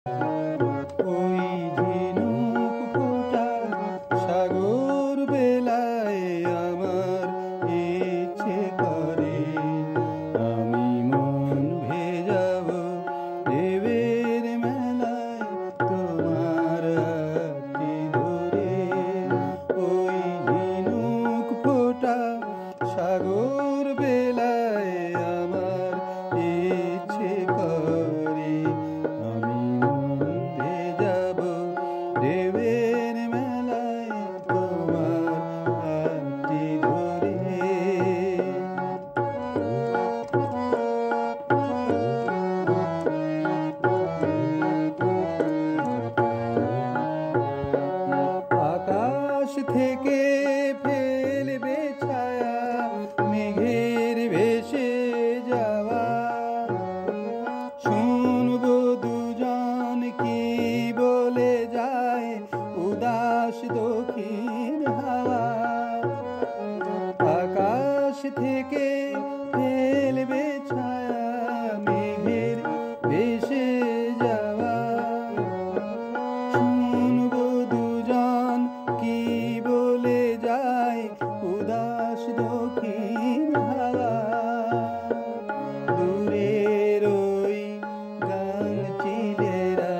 ওই ঝিনুক ফোঁটা সাগর বেলায় আমার ইচ্ছে করে আমি মন ভেজাবো দেবের মেলায় তোমার হাতটি ধরে। ওই ঝিনুক ফোঁটা সাগর বেলায় আমার ইচ্ছে করে আমি মন ভেজাবো দেবের মেলায় তোমার হাতটি ধরে। আকাশ থেকে ফেলবে ছায়া মেঘের ভেসে যাওয়া শুনবো দুজন কি বলে যায় উদাস দক্ষিণ হাওয়া। আকাশ থেকে ফেলবে ছায়া মেঘের ভেসে যাওয়া শুনবো দুজন কি বলে যায় উদাস দক্ষিণ হাওয়া। দূরের ওই গান চিলেরা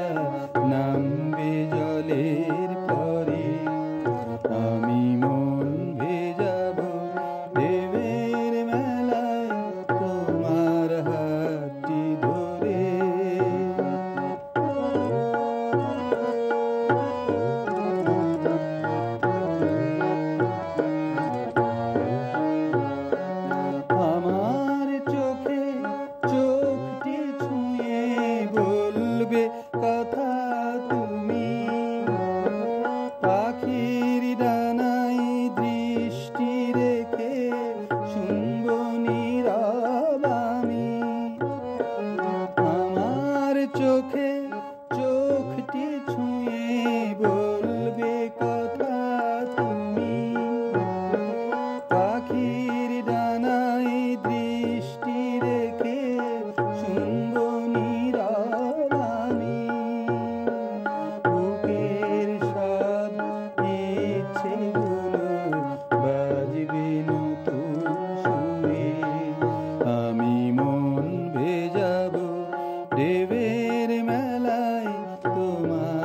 নামবে জলের পরে আমি মন ভেজাবো দেবের মেলায় তোমার হাতটি ধরে। আমার চোখে চোখটি ছুঁয়ে বলবে কথা তুমি পাখির ডানায় দৃষ্টি রেখে শুনবো নীরব আমি। আমার চোখে চোখটি ছুঁয়ে বলবে কথা তুমি পাখির ডানায় দৃষ্টি রেখে শুনবো নীরব আমি। বুকের সব ইচ্ছেগুলো বাজবে নতুন সুরে আমি মন ভেজাবো দেবের মেলায় তোমার